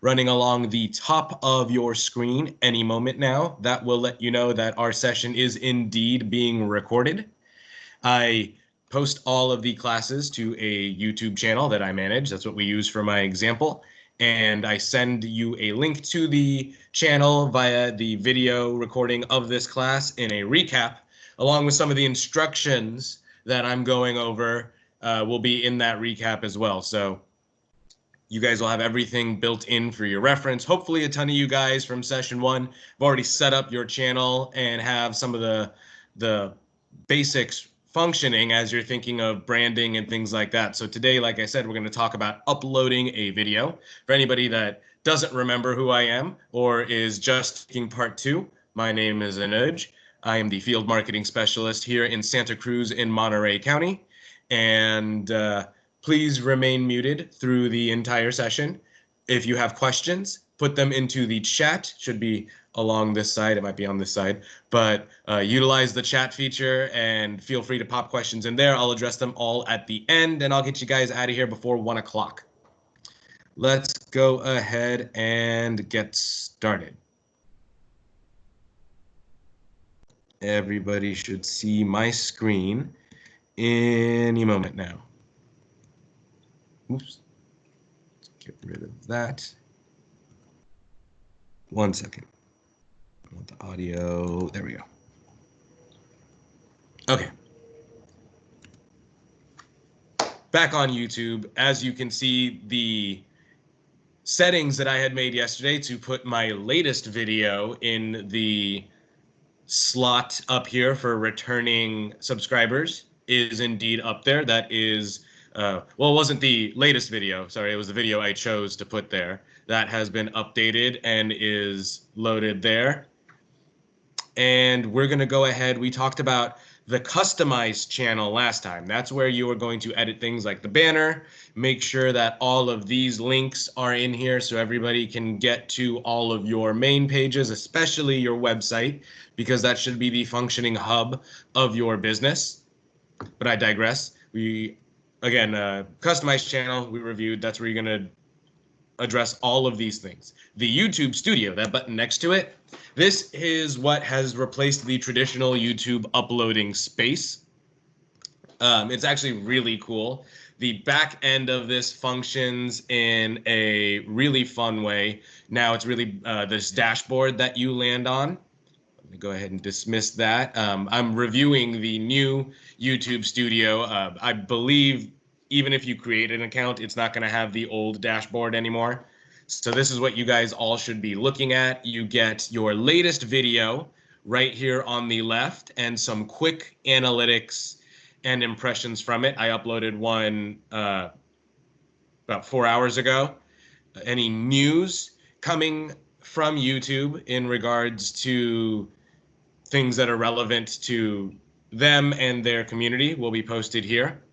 running along the top of your screen any moment now. That will let you know that our session is indeed being recorded. I post all of the classes to a YouTube channel that I manage. That's what we use for my example. And I send you a link to the channel via the video recording of this class in a recap, along with some of the instructions that I'm going over will be in that recap as well. So you guys will have everything built in for your reference. Hopefully a ton of you guys from session 1 have already set up your channel and have some of the basics functioning as you're thinking of branding and things like that. So today, like I said, we're going to talk about uploading a video. For anybody that doesn't remember who I am or is just taking part 2, my name is Anuj. I am the field marketing specialist here in Santa Cruz in Monterey County. And please remain muted through the entire session. If you have questions, put them into the chat. Should be along this side. It might be on this side. But utilize the chat feature and feel free to pop questions in there. I'll address them all at the end, and I'll get you guys out of here before 1 o'clock. Let's go ahead and get started. Everybody should see my screen any moment now. Oops, let's get rid of that. 1 second. I want the audio. There we go. Okay. Back on YouTube, as you can see, the settings that I had made yesterday to put my latest video in the slot up here for returning subscribers is indeed up there. That is well, it wasn't the latest video. Sorry, it was the video I chose to put there. That has been updated and is loaded there. And we're going to go ahead. We talked about the customized channel last time. That's where you are going to edit things like the banner, make sure that all of these links are in here so everybody can get to all of your main pages, especially your website, because that should be the functioning hub of your business. But I digress. Again, customized channel we reviewed. That's where you're going to address all of these things. The YouTube Studio, that button next to it, this is what has replaced the traditional YouTube uploading space. It's actually really cool. The back end of this functions in a really fun way. Now it's really this dashboard that you land on. Let me go ahead and dismiss that. I'm reviewing the new YouTube Studio. I believe even if you create an account, it's not going to have the old dashboard anymore. So this is what you guys all should be looking at. You get your latest video right here on the left and some quick analytics and impressions from it. I uploaded one about 4 hours ago. Any news coming from YouTube in regards to things that are relevant to them and their community will be posted here.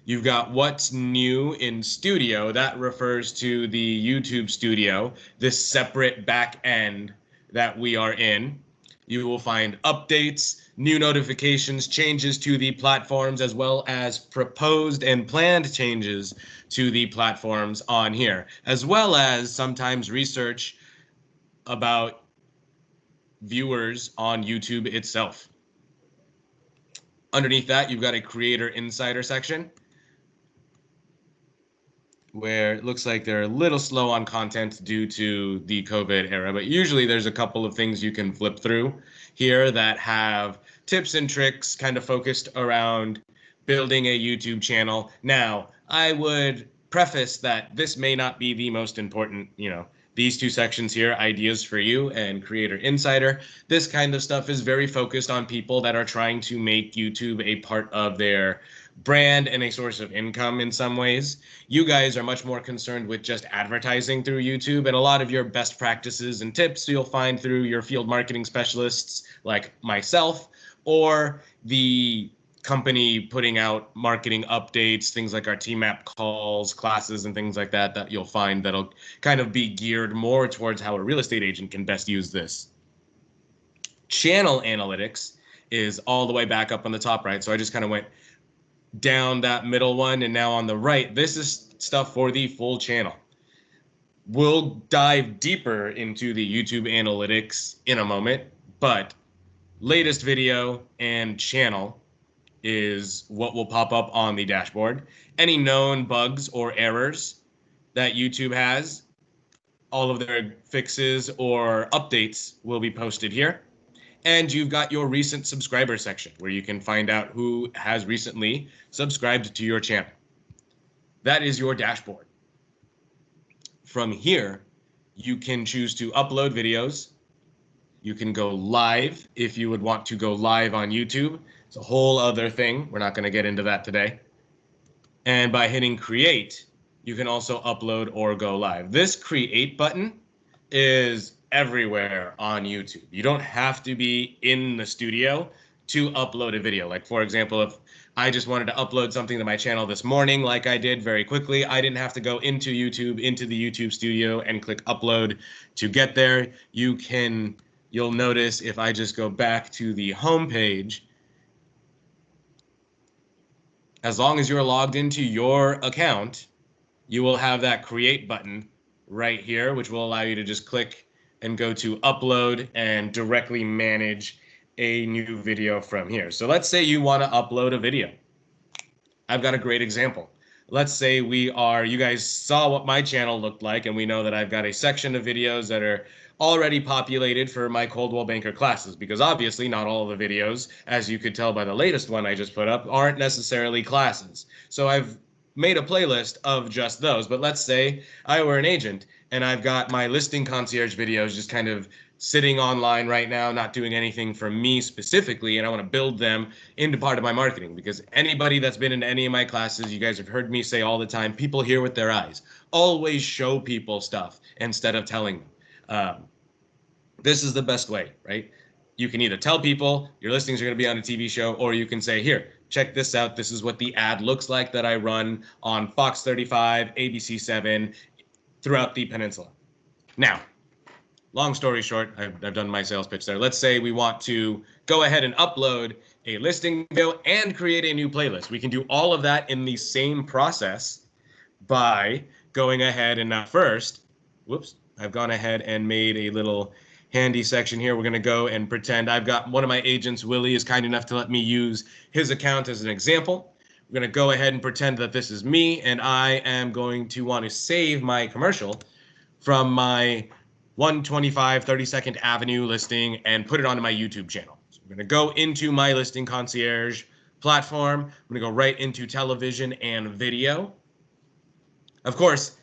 You've got what's new in Studio. That refers to the YouTube Studio, this separate back end that we are in. You will find updates, new notifications, changes to the platforms, as well as proposed and planned changes to the platforms on here, as well as sometimes research about viewers on YouTube itself. Underneath that, you've got a Creator Insider section, where it looks like they're a little slow on content due to the COVID era, but usually there's a couple of things you can flip through here that have tips and tricks kind of focused around building a YouTube channel. Now, I would preface that this may not be the most important, these two sections here, Ideas for You and Creator Insider. This kind of stuff is very focused on people that are trying to make YouTube a part of their brand and a source of income in some ways. You guys are much more concerned with just advertising through YouTube, and a lot of your best practices and tips you'll find through your field marketing specialists like myself, or the company putting out marketing updates, things like our TMAP calls, classes, and things like that, that you'll find that'll kind of be geared more towards how a real estate agent can best use this. Channel analytics is all the way back up on the top right. So I just kind of went down that middle one, and now on the right, this is stuff for the full channel. We'll dive deeper into the YouTube analytics in a moment, but latest video and channel is what will pop up on the dashboard. Any known bugs or errors that YouTube has, all of their fixes or updates will be posted here. And you've got your recent subscriber section where you can find out who has recently subscribed to your channel. That is your dashboard. From here, you can choose to upload videos. You can go live if you would want to go live on YouTube. It's a whole other thing. We're not going to get into that today. And by hitting create, you can also upload or go live. This create button is everywhere on YouTube. You don't have to be in the studio to upload a video. Like, for example, if I just wanted to upload something to my channel this morning, like I did very quickly, I didn't have to go into YouTube, into the YouTube studio and click upload to get there. You'll notice if I just go back to the home page, as long as you're logged into your account, you will have that create button right here, which will allow you to just click and go to upload and directly manage a new video from here. So let's say you want to upload a video. I've got a great example. Let's say you guys saw what my channel looked like, and we know that I've got a section of videos that are already populated for my Coldwell Banker classes, because obviously not all of the videos, as you could tell by the latest one I just put up, aren't necessarily classes. So I've made a playlist of just those. But let's say I were an agent and I've got my listing concierge videos just kind of sitting online right now, not doing anything for me specifically, and I want to build them into part of my marketing, because anybody that's been in any of my classes, you guys have heard me say all the time, people hear with their eyes. Always show people stuff instead of telling them. This is the best way, right? You can either tell people your listings are going to be on a TV show, or you can say, here, check this out. This is what the ad looks like that I run on Fox 35, ABC 7, throughout the peninsula. Now, long story short, I've done my sales pitch there. Let's say we want to go ahead and upload a listing video and create a new playlist. We can do all of that in the same process by going ahead and now first, whoops, I've gone ahead and made a little handy section here. We're going to go and pretend I've got one of my agents, Willie, is kind enough to let me use his account as an example. We're going to go ahead and pretend that this is me, and I am going to want to save my commercial from my 125 32nd Avenue listing and put it onto my YouTube channel. So we're going to go into my listing concierge platform. I'm going to go right into television and video. Of course,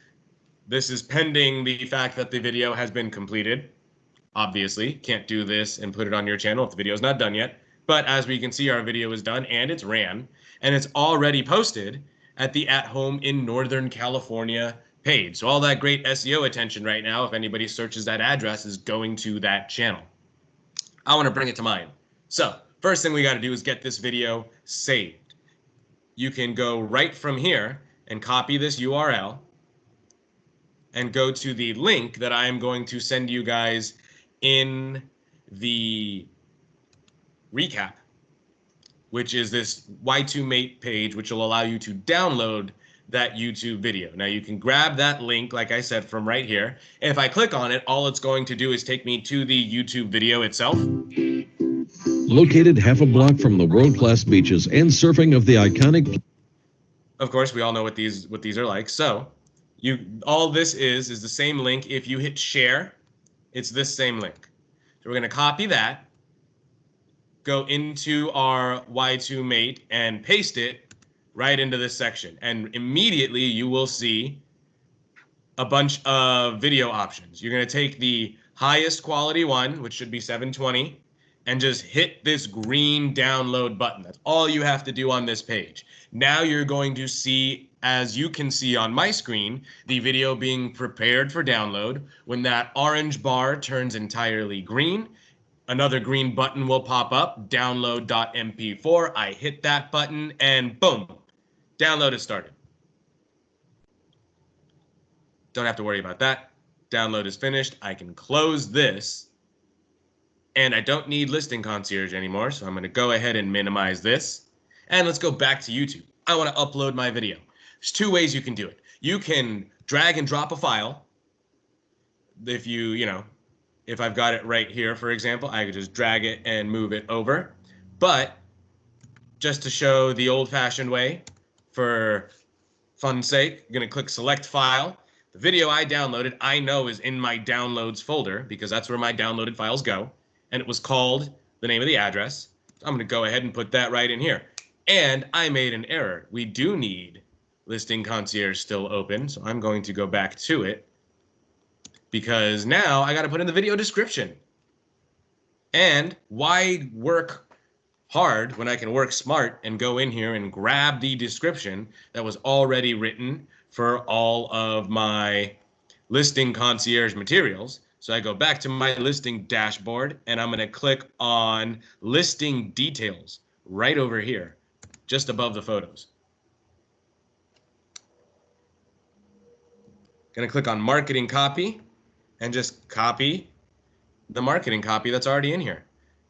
this is pending the fact that the video has been completed. Obviously, can't do this and put it on your channel if the video is not done yet. But as we can see, our video is done and it's ran, and it's already posted at the At Home in Northern California page. So all that great SEO attention right now, if anybody searches that address, is going to that channel. I want to bring it to mind. So first thing we got to do is get this video saved. You can go right from here and copy this URL and go to the link that I am going to send you guys in the recap, which is this Y2Mate page, which will allow you to download that YouTube video. Now you can grab that link, like I said, from right here. And if I click on it, all it's going to do is take me to the YouTube video itself. Located half a block from the world-class beaches and surfing of the iconic... Of course, we all know what these are like. So all this is the same link. If you hit share, it's this same link. So we're going to copy that, go into our Y2Mate and paste it right into this section. And immediately you will see a bunch of video options. You're going to take the highest quality one, which should be 720, and just hit this green download button. That's all you have to do on this page. Now you're going to see, as you can see on my screen, the video being prepared for download. When that orange bar turns entirely green, another green button will pop up, download.mp4. I hit that button and boom, download is started. Don't have to worry about that. Download is finished. I can close this, and I don't need Listing Concierge anymore, so I'm going to go ahead and minimize this. And let's go back to YouTube. I want to upload my video. There's two ways you can do it. You can drag and drop a file if if I've got it right here, for example, I could just drag it and move it over. But just to show the old-fashioned way, for fun's sake, I'm going to click select file. The video I downloaded, I know is in my downloads folder because that's where my downloaded files go. And it was called the name of the address. I'm going to go ahead and put that right in here. And I made an error. We do need Listing Concierge still open. So I'm going to go back to it because now I got to put in the video description. And why work hard when I can work smart and go in here and grab the description that was already written for all of my Listing Concierge materials. So I go back to my listing dashboard and I'm going to click on listing details right over here, just above the photos. Going to click on marketing copy and just copy the marketing copy that's already in here.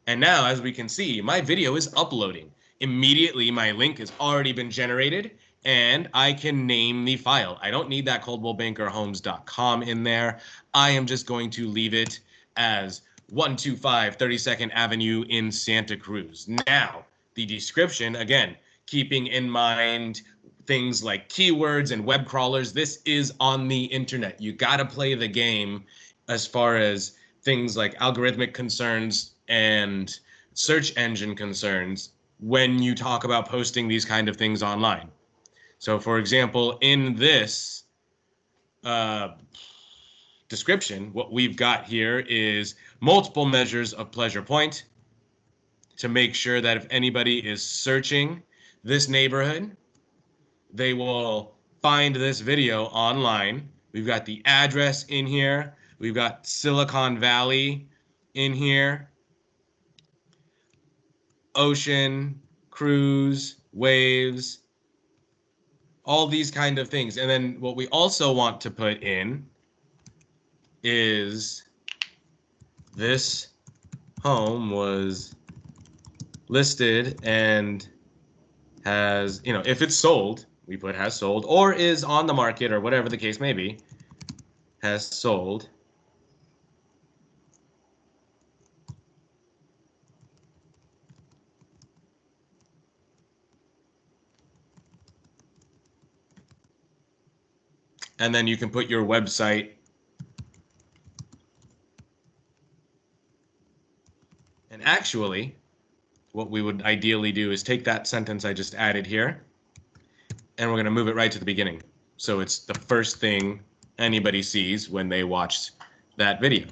And now, as we can see, my video is uploading. Immediately, my link has already been generated, and I can name the file. I don't need that coldwellbankerhomes.com in there. I am just going to leave it as 125 32nd Avenue in Santa Cruz. Now, the description, again, keeping in mind things like keywords and web crawlers, this is on the internet. You got to play the game as far as things like algorithmic concerns and search engine concerns when you talk about posting these kind of things online. So, for example, in this description, what we've got here is multiple measures of pleasure point to make sure that if anybody is searching this neighborhood, they will find this video online. We've got the address in here. We've got Silicon Valley in here. Ocean, cruise, waves, all these kind of things. And then what we also want to put in is this home was listed and has, if it's sold, we put has sold, or is on the market, or whatever the case may be, has sold. And then you can put your website. And actually, what we would ideally do is take that sentence I just added here, and we're going to move it right to the beginning. So it's the first thing anybody sees when they watched that video.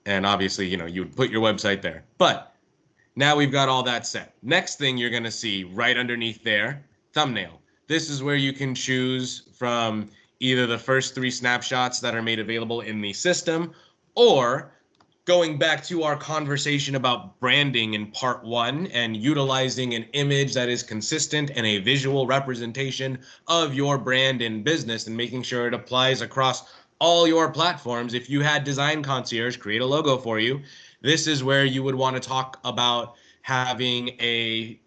And obviously, you would put your website there. But now we've got all that set. Next thing you're going to see right underneath there, thumbnail. This is where you can choose from either the first 3 snapshots that are made available in the system, or going back to our conversation about branding in part 1 and utilizing an image that is consistent and a visual representation of your brand and business and making sure it applies across all your platforms. If you had Design Concierge create a logo for you, this is where you would want to talk about having a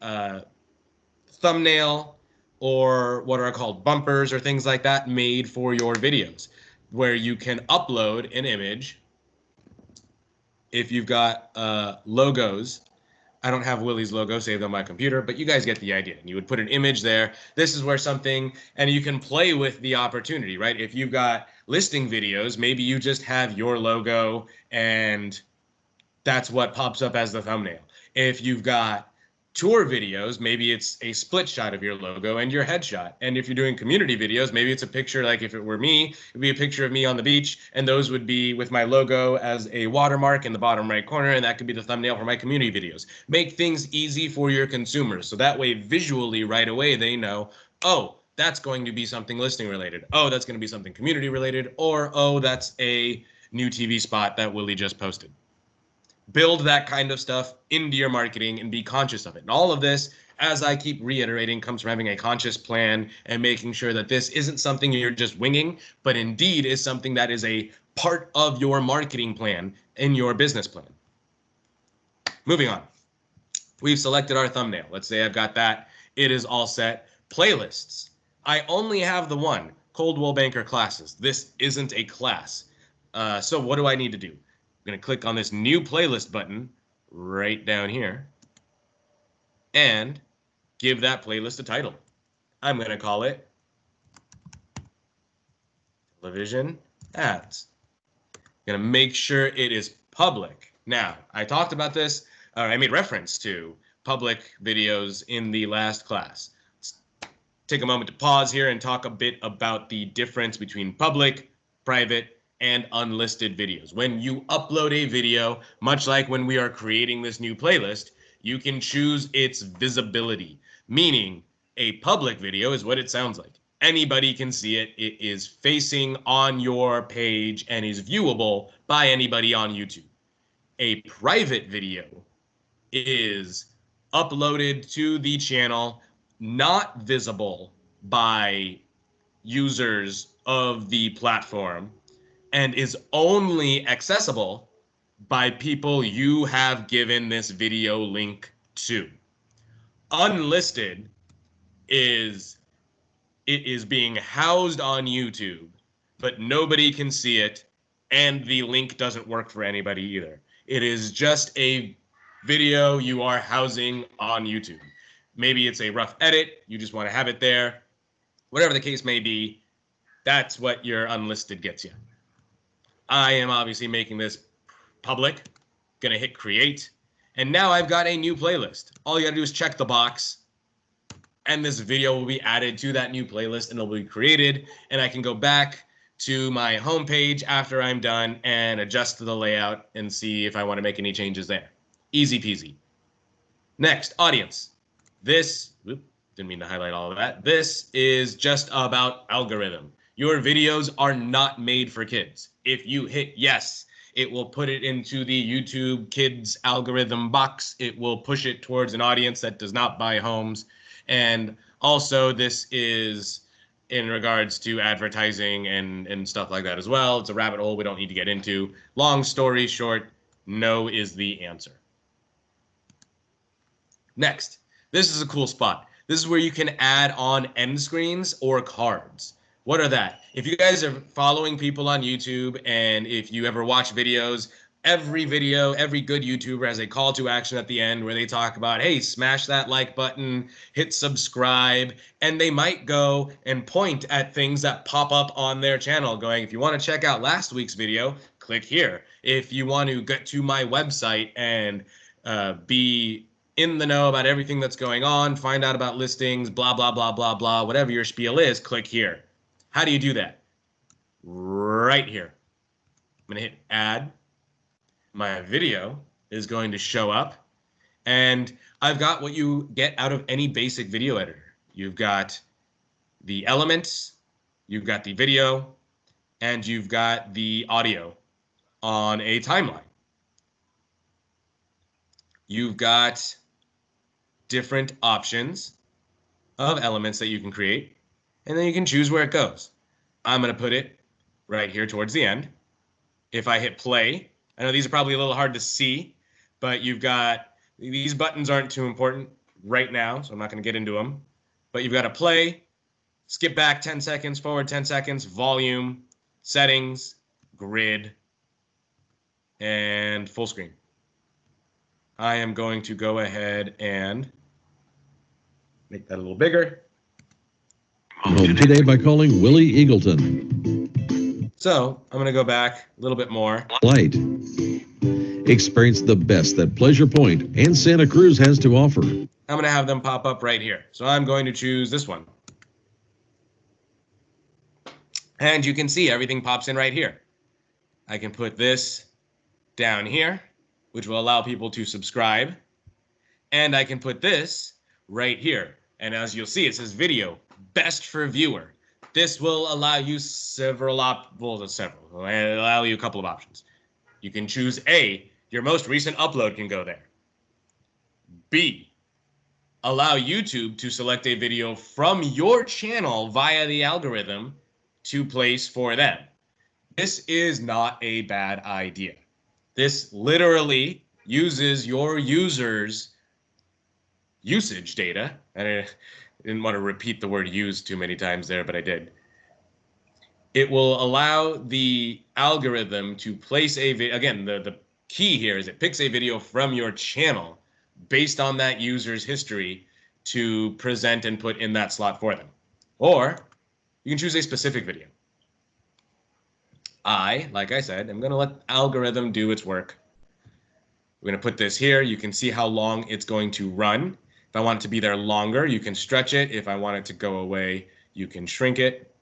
thumbnail or what are called bumpers or things like that made for your videos, where you can upload an image. If you've got logos, I don't have Willie's logo saved on my computer, but you guys get the idea. And you would put an image there. This is where something, and you can play with the opportunity, right? If you've got listing videos, maybe you just have your logo and that's what pops up as the thumbnail. If you've got tour videos, maybe it's a split shot of your logo and your headshot. And if you're doing community videos, maybe it's a picture, like if it were me, it'd be a picture of me on the beach, and those would be with my logo as a watermark in the bottom right corner, and that could be the thumbnail for my community videos. Make things easy for your consumers, so that way visually right away they know, oh, that's going to be something listing related. Oh, that's going to be something community related, or oh, that's a new TV spot that Willie just posted. Build that kind of stuff into your marketing and be conscious of it. And all of this, as I keep reiterating, comes from having a conscious plan and making sure that this isn't something you're just winging, but indeed is something that is a part of your marketing plan in your business plan. Moving on. We've selected our thumbnail. Let's say I've got that. It is all set. Playlists. I only have the one, Coldwell Banker classes. This isn't a class. So what do I need to do? I'm going to click on this new playlist button right down here and give that playlist a title. I'm going to call it Television Ads. I'm going to make sure it is public. Now, I talked about this, or I made reference to public videos in the last class. Let's take a moment to pause here and talk a bit about the difference between public, private, and unlisted videos. When you upload a video, much like when we are creating this new playlist, you can choose its visibility, meaning a public video is what it sounds like. Anybody can see it. It is facing on your page and is viewable by anybody on YouTube. A private video is uploaded to the channel, not visible by users of the platform, and is only accessible by people you have given this video link to. Unlisted is it is being housed on YouTube, but nobody can see it, and the link doesn't work for anybody either. It is just a video you are housing on YouTube. Maybe it's a rough edit, you just want to have it there. Whatever the case may be, that's what your unlisted gets you. I am obviously making this public, gonna hit create, and now I've got a new playlist. All you gotta do is check the box, and this video will be added to that new playlist and it'll be created, and I can go back to my homepage after I'm done and adjust the layout and see if I want to make any changes there. Easy peasy. Next, audience. This, didn't mean to highlight all of that. This is just about algorithm. Your videos are not made for kids. If you hit yes, it will put it into the YouTube Kids algorithm box. It will push it towards an audience that does not buy homes. And also, this is in regards to advertising and stuff like that as well. It's a rabbit hole we don't need to get into. Long story short, no is the answer. Next, this is a cool spot. This is where you can add on end screens or cards. What are that? If you guys are following people on YouTube, and if you ever watch videos, every video, every good YouTuber has a call to action at the end where they talk about, hey, smash that like button, hit subscribe, and they might go and point at things that pop up on their channel going, if you want to check out last week's video, click here. If you want to get to my website and be in the know about everything that's going on, find out about listings, blah, blah, blah, blah, blah, whatever your spiel is, click here. How do you do that? Right here. I'm going to hit add. My video is going to show up, and I've got what you get out of any basic video editor. You've got the elements, you've got the video, and you've got the audio on a timeline. You've got different options of elements that you can create, and then you can choose where it goes. I'm going to put it right here towards the end. If I hit play, I know these are probably a little hard to see, but you've got, these buttons aren't too important right now, so I'm not going to get into them. But you've got to play, skip back 10 seconds, forward 10 seconds, volume, settings, grid, and full screen. I am going to go ahead and make that a little bigger. Home today by calling Willie Eagleton. So I'm going to go back a little bit more. Light. Experience the best that Pleasure Point and Santa Cruz has to offer. I'm going to have them pop up right here. So I'm going to choose this one. And you can see everything pops in right here. I can put this down here, which will allow people to subscribe. And I can put this right here. And as you'll see, it says video, best for viewer. This will allow you allow you a couple of options. You can choose A, your most recent upload can go there. B, allow YouTube to select a video from your channel via the algorithm to place for them. This is not a bad idea. This literally uses your users' usage data. And I didn't want to repeat the word use too many times there, but I did. It will allow the algorithm to place a video. Again, the key here is it picks a video from your channel based on that user's history to present and put in that slot for them. Or you can choose a specific video. Like I said, I'm going to let algorithm do its work. We're going to put this here. You can see how long it's going to run. If I want it to be there longer, you can stretch it. If I want it to go away, you can shrink it.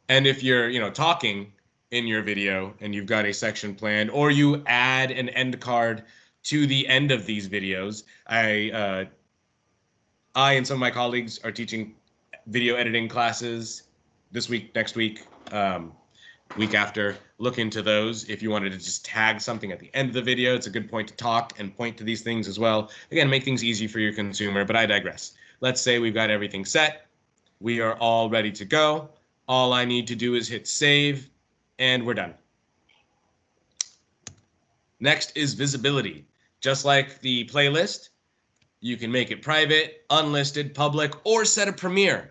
And if you're, talking in your video and you've got a section planned, or you add an end card to the end of these videos, I and some of my colleagues are teaching video editing classes this week, next week, week after. Look into those. If you wanted to just tag something at the end of the video, it's a good point to talk and point to these things as well. Again, make things easy for your consumer, but I digress. Let's say we've got everything set. We are all ready to go. All I need to do is hit save, and we're done. Next is visibility. Just like the playlist, you can make it private, unlisted, public, or set a premiere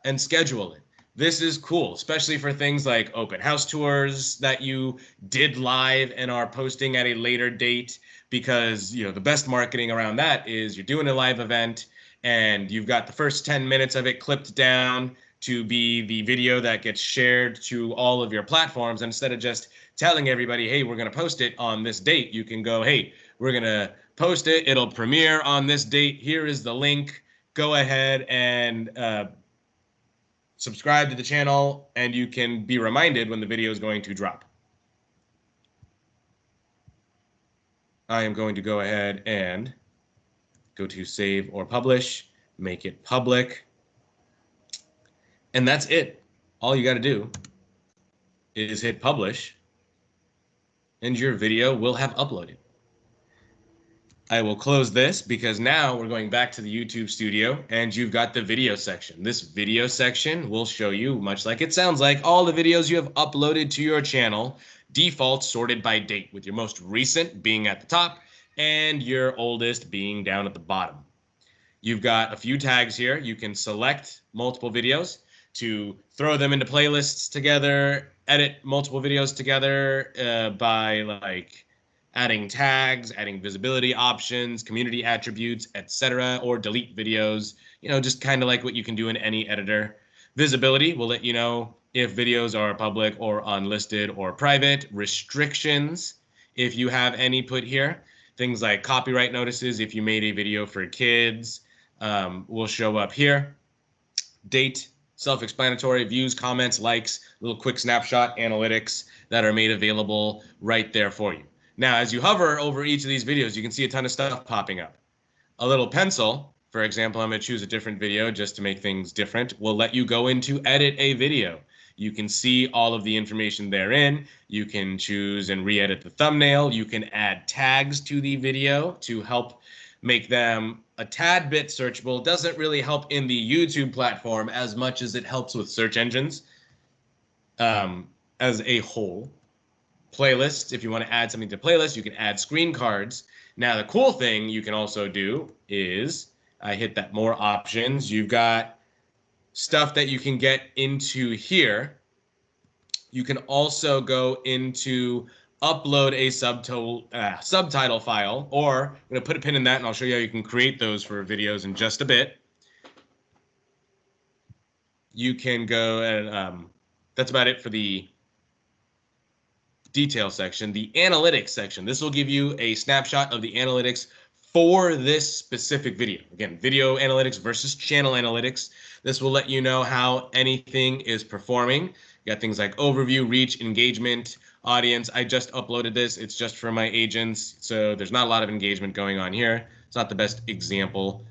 and schedule it. This is cool, especially for things like open house tours that you did live and are posting at a later date, because the best marketing around that is you're doing a live event and you've got the first 10 minutes of it clipped down to be the video that gets shared to all of your platforms. And instead of just telling everybody, hey, we're going to post it on this date, you can go, hey, we're going to post it. It'll premiere on this date. Here is the link. Go ahead and subscribe to the channel, and you can be reminded when the video is going to drop. I am going to go ahead and go to save or publish, make it public. And that's it. All you got to do is hit publish, and your video will have uploaded. I will close this because now we're going back to the YouTube studio and you've got the video section. This video section will show you, much like it sounds like, all the videos you have uploaded to your channel, default sorted by date, with your most recent being at the top and your oldest being down at the bottom. You've got a few tags here. You can select multiple videos to throw them into playlists together, edit multiple videos together by like adding tags, adding visibility options, community attributes, etc., or delete videos, just kind of like what you can do in any editor. Visibility will let you know if videos are public or unlisted or private. Restrictions, if you have any put here. Things like copyright notices, if you made a video for kids, will show up here. Date, self-explanatory, views, comments, likes, little quick snapshot analytics that are made available right there for you. Now, as you hover over each of these videos, you can see a ton of stuff popping up. A little pencil, for example, I'm going to choose a different video just to make things different, will let you go into edit a video. You can see all of the information therein. You can choose and re-edit the thumbnail. You can add tags to the video to help make them a tad bit searchable. It doesn't really help in the YouTube platform as much as it helps with search engines as a whole. Playlist, if you want to add something to playlist, you can add screen cards. Now, the cool thing you can also do is, I hit that more options. You've got stuff that you can get into here. You can also go into upload a subtitle file, or I'm going to put a pin in that and I'll show you how you can create those for videos in just a bit. You can go and that's about it for the detail section. The analytics section, this will give you a snapshot of the analytics for this specific video. Again, video analytics versus channel analytics. This will let you know how anything is performing. You got things like overview, reach, engagement, audience. I just uploaded this. It's just for my agents, so there's not a lot of engagement going on here. It's not the best example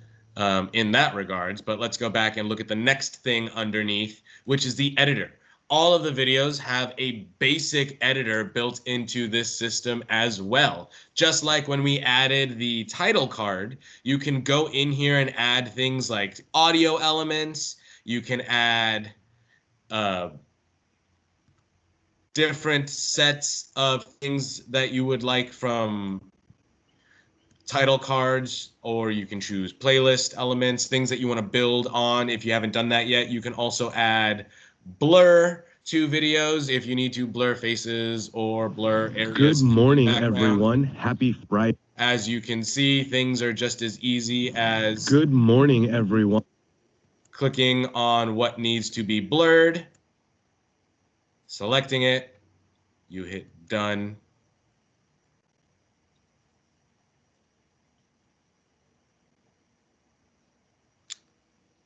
in that regards, but let's go back and look at the next thing underneath, which is the editor. All of the videos have a basic editor built into this system as well. Just like when we added the title card, you can go in here and add things like audio elements. You can add different sets of things that you would like from title cards, or you can choose playlist elements, things that you want to build on. If you haven't done that yet, you can also add blur to videos if you need to blur faces or blur areas. Good morning, background. everyone. Happy Friday. As you can see, things are just as easy as Good morning, everyone. clicking on what needs to be blurred, selecting it, you hit done.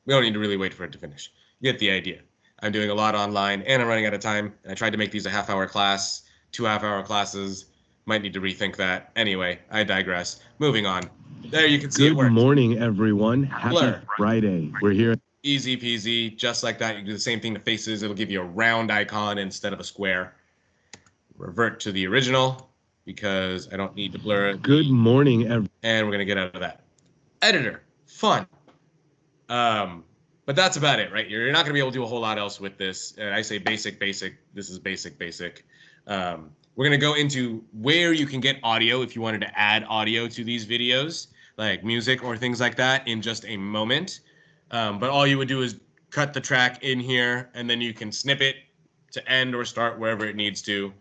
We don't need to really wait for it to finish. You get the idea. I'm doing a lot online and I'm running out of time. And I tried to make these a half-hour class, 2 half-hour classes. Might need to rethink that. Anyway, I digress. Moving on. There you can see it Good works. morning, everyone. Happy Blur. Friday. We're here. Easy peasy, just like that. You can do the same thing to faces. It'll give you a round icon instead of a square. Revert to the original because I don't need to blur it. Good morning, and we're gonna get out of that. Editor, fun. But that's about it, right? You're not gonna be able to do a whole lot else with this. I say basic. This is basic. We're gonna go into where you can get audio if you wanted to add audio to these videos, like music or things like that, in just a moment. But all you would do is cut the track in here, and then you can snip it to end or start wherever it needs to,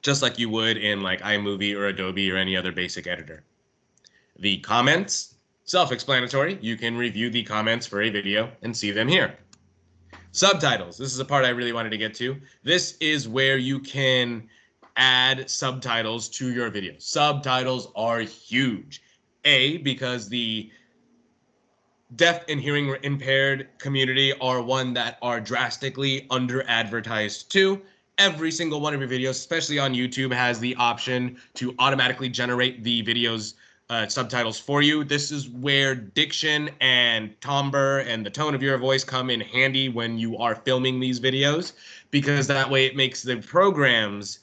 just like you would in like iMovie or Adobe or any other basic editor. The comments, self-explanatory. You can review the comments for a video and see them here. Subtitles. This is a part I really wanted to get to. This is where you can add subtitles to your video. Subtitles are huge. Because the deaf and hearing impaired community are one that are drastically under advertised too. Every single one of your videos, especially on YouTube, has the option to automatically generate the videos subtitles for you. This is where diction and timbre and the tone of your voice come in handy when you are filming these videos, because that way it makes the program's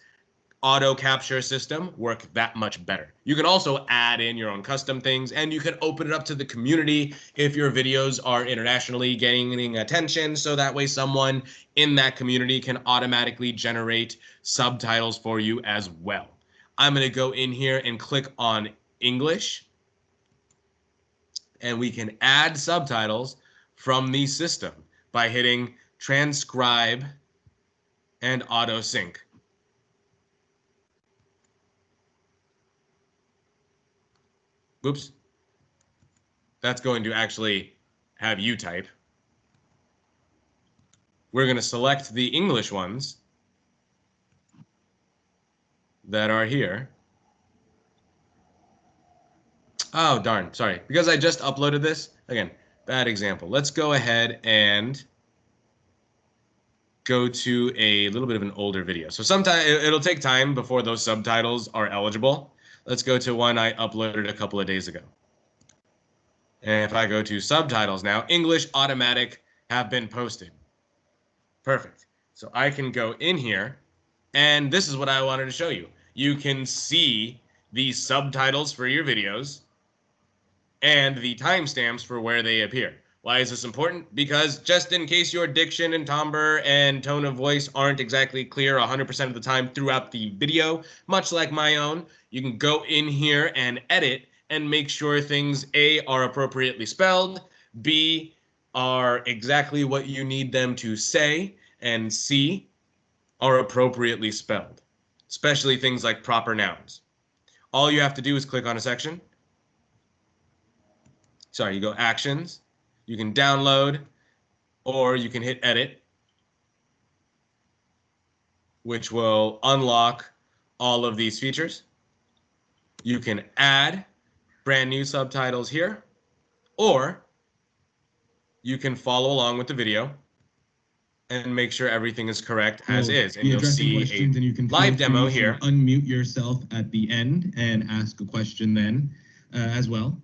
auto capture system work that much better. You can also add in your own custom things, and you can open it up to the community if your videos are internationally gaining attention, so that way someone in that community can automatically generate subtitles for you as well. I'm going to go in here and click on English, and we can add subtitles from the system by hitting transcribe and auto sync. Oops. That's going to actually have you type. We're going to select the English ones that are here. Oh, darn. Sorry. Because I just uploaded this. Again, bad example. Let's go ahead and go to a little bit of an older video. So sometimes it'll take time before those subtitles are eligible. Let's go to one I uploaded a couple of days ago. And if I go to subtitles now, English automatic have been posted. Perfect. So I can go in here, and this is what I wanted to show you. You can see the subtitles for your videos and the timestamps for where they appear. Why is this important? Because just in case your diction and timbre and tone of voice aren't exactly clear 100% of the time throughout the video, much like my own, you can go in here and edit and make sure things A, are appropriately spelled, B, are exactly what you need them to say, and C, are appropriately spelled, especially things like proper nouns. All you have to do is click on a section. Sorry, you go actions, you can download, or you can hit edit, which will unlock all of these features. You can add brand new subtitles here, or you can follow along with the video and make sure everything is correct as is. And you'll see a live demo here. Unmute yourself at the end and ask a question then as well.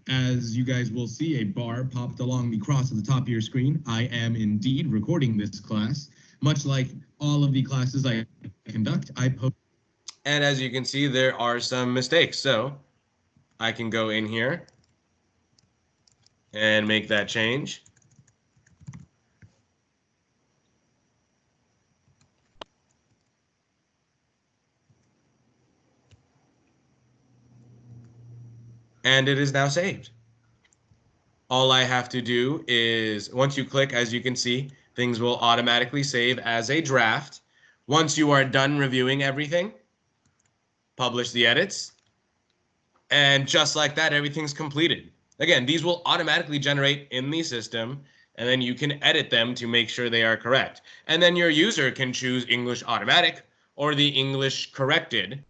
As you guys will see, a bar popped along the cross at the top of your screen. I am indeed recording this class. Much like all of the classes I conduct, I post. And as you can see, there are some mistakes. So I can go in here and make that change. And it is now saved. All I have to do is, once you click, as you can see, Things will automatically save as a draft. Once you are done reviewing everything, publish the edits, and just like that, everything's completed. Again, these will automatically generate in the system, and then you can edit them to make sure they are correct. And then your user can choose English automatic or the English corrected.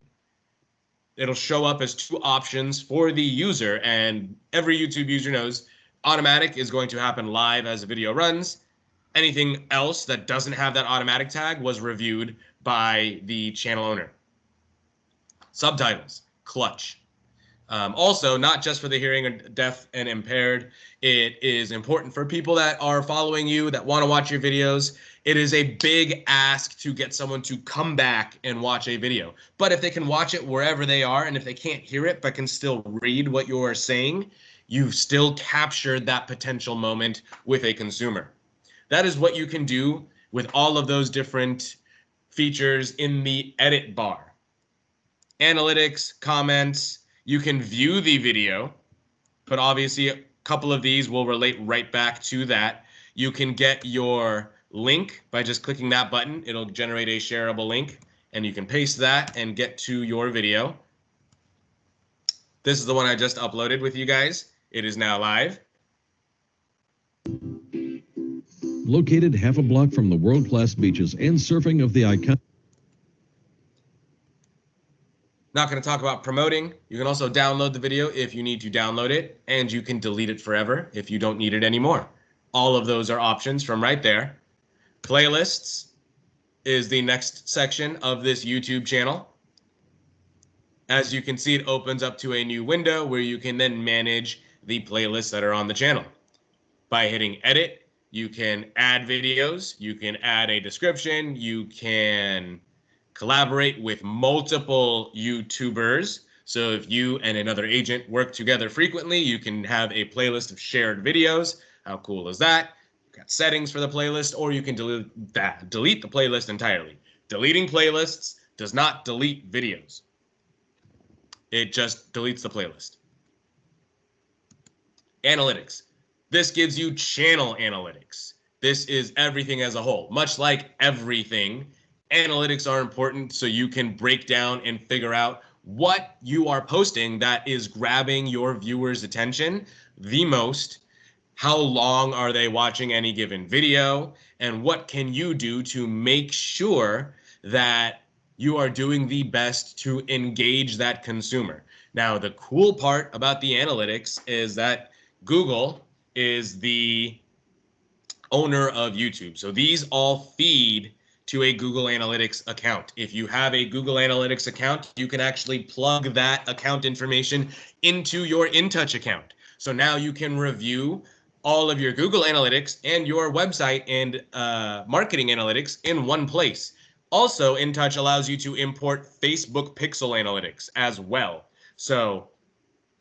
It'll show up as two options for the user, and every YouTube user knows automatic is going to happen live as the video runs. Anything else that doesn't have that automatic tag was reviewed by the channel owner. Subtitles, clutch. Also, not just for the hearing and deaf and impaired, it is important for people that are following you, that want to watch your videos. It is a big ask to get someone to come back and watch a video. But if they can watch it wherever they are, and if they can't hear it but can still read what you are saying, you've still captured that potential moment with a consumer. That is what you can do with all of those different features in the edit bar. Analytics, comments, you can view the video, but obviously a couple of these will relate right back to that. You can get your link by just clicking that button. It'll generate a shareable link, and you can paste that and get to your video. This is the one I just uploaded with you guys. It is now live. Located half a block from the world-class beaches and surfing of the iconic. Not going to talk about promoting. You can also download the video if you need to download it, and you can delete it forever if you don't need it anymore. All of those are options from right there. Playlists is the next section of this YouTube channel. As you can see, it opens up to a new window where you can then manage the playlists that are on the channel. By hitting edit, you can add videos, you can add a description, you can collaborate with multiple YouTubers. So if you and another agent work together frequently, you can have a playlist of shared videos. How cool is that? You've got settings for the playlist, or you can delete the playlist entirely. Deleting playlists does not delete videos. It just deletes the playlist. Analytics. This gives you channel analytics. This is everything as a whole. Much like everything, analytics are important so you can break down and figure out what you are posting that is grabbing your viewers' attention the most. How long are they watching any given video? And what can you do to make sure that you are doing the best to engage that consumer? Now, the cool part about the analytics is that Google is the owner of YouTube. So these all feed to a Google Analytics account. If you have a Google Analytics account, you can actually plug that account information into your InTouch account. So now you can review all of your Google Analytics and your website and marketing analytics in one place. Also, InTouch allows you to import Facebook Pixel Analytics as well. So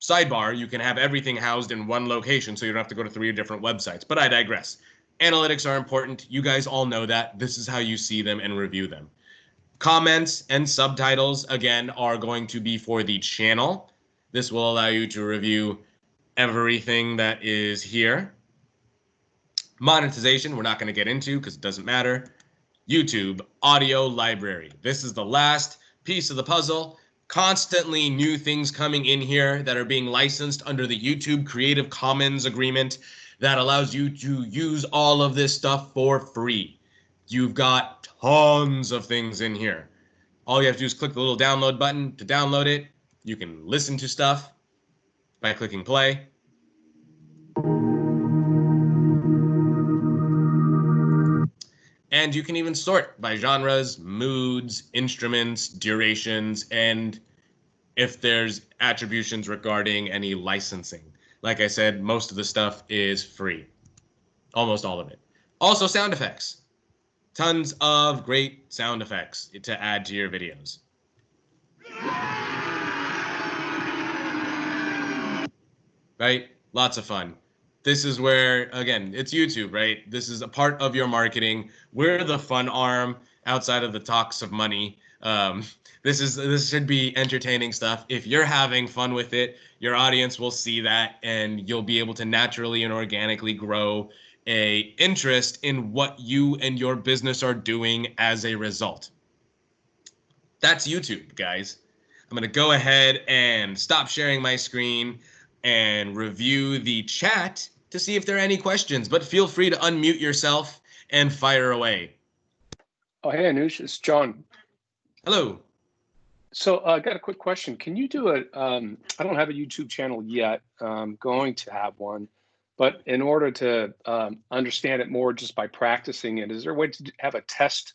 sidebar, you can have everything housed in one location so you don't have to go to 3 different websites, but I digress. Analytics are important. You guys all know that. This is how you see them and review them. Comments and subtitles, again, are going to be for the channel. This will allow you to review everything that is here. Monetization, we're not going to get into because it doesn't matter. YouTube, audio library. This is the last piece of the puzzle. Constantly new things coming in here that are being licensed under the YouTube Creative Commons agreement that allows you to use all of this stuff for free. You've got tons of things in here. All you have to do is click the little download button to download it. You can listen to stuff by clicking play. And you can even sort by genres, moods, instruments, durations, and if there's attributions regarding any licensing. Like I said, most of the stuff is free. Almost all of it. Also, sound effects. Tons of great sound effects to add to your videos. Right? Lots of fun. This is where, again, it's YouTube, right? This is a part of your marketing. We're the fun arm outside of the talks of money. This should be entertaining stuff. If you're having fun with it, your audience will see that, and you'll be able to naturally and organically grow a interest in what you and your business are doing as a result. That's YouTube, guys. I'm going to go ahead and stop sharing my screen and review the chat to see if there are any questions, but feel free to unmute yourself and fire away. Oh, hey, Anush, it's John. Hello. So I got a quick question. Can you do I don't have a YouTube channel yet. I'm going to have one, but in order to understand it more just by practicing it, is there a way to have a test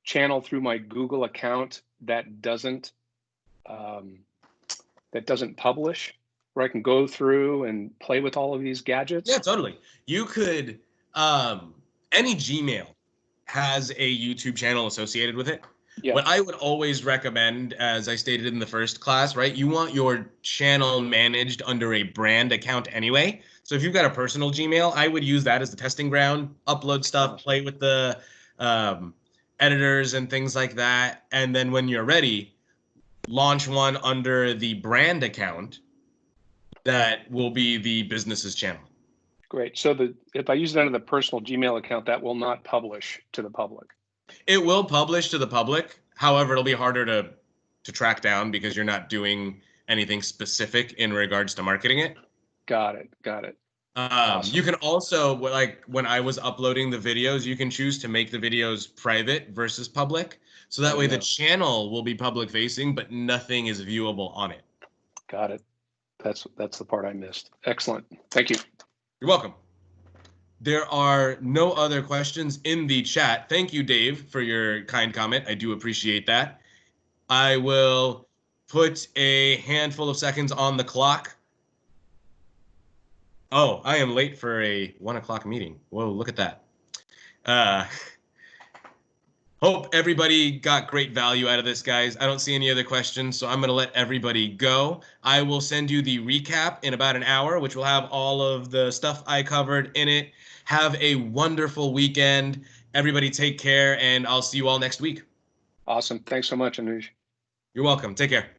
channel through my Google account that doesn't publish, where I can go through and play with all of these gadgets? Yeah, totally. You could, any Gmail has a YouTube channel associated with it. Yeah. What I would always recommend, as I stated in the first class, right, you want your channel managed under a brand account anyway. So if you've got a personal Gmail, I would use that as the testing ground, upload stuff, play with the editors and things like that. And then when you're ready, launch one under the brand account that will be the business's channel. Great. So if I use it under the personal Gmail account, that will not publish to the public. It will publish to the public. However, it'll be harder to track down because you're not doing anything specific in regards to marketing it. Got it. Awesome. You can also, like when I was uploading the videos, you can choose to make the videos private versus public. So that way the channel will be public facing, but nothing is viewable on it. Got it. That's the part I missed. Excellent. Thank you. You're welcome. There are no other questions in the chat. Thank you, Dave, for your kind comment. I do appreciate that. I will put a handful of seconds on the clock. Oh, I am late for a 1 o'clock meeting. Whoa, look at that. Hope everybody got great value out of this, guys. I don't see any other questions, so I'm going to let everybody go. I will send you the recap in about an hour, which will have all of the stuff I covered in it. Have a wonderful weekend. Everybody take care, and I'll see you all next week. Awesome. Thanks so much, Anuj. You're welcome. Take care.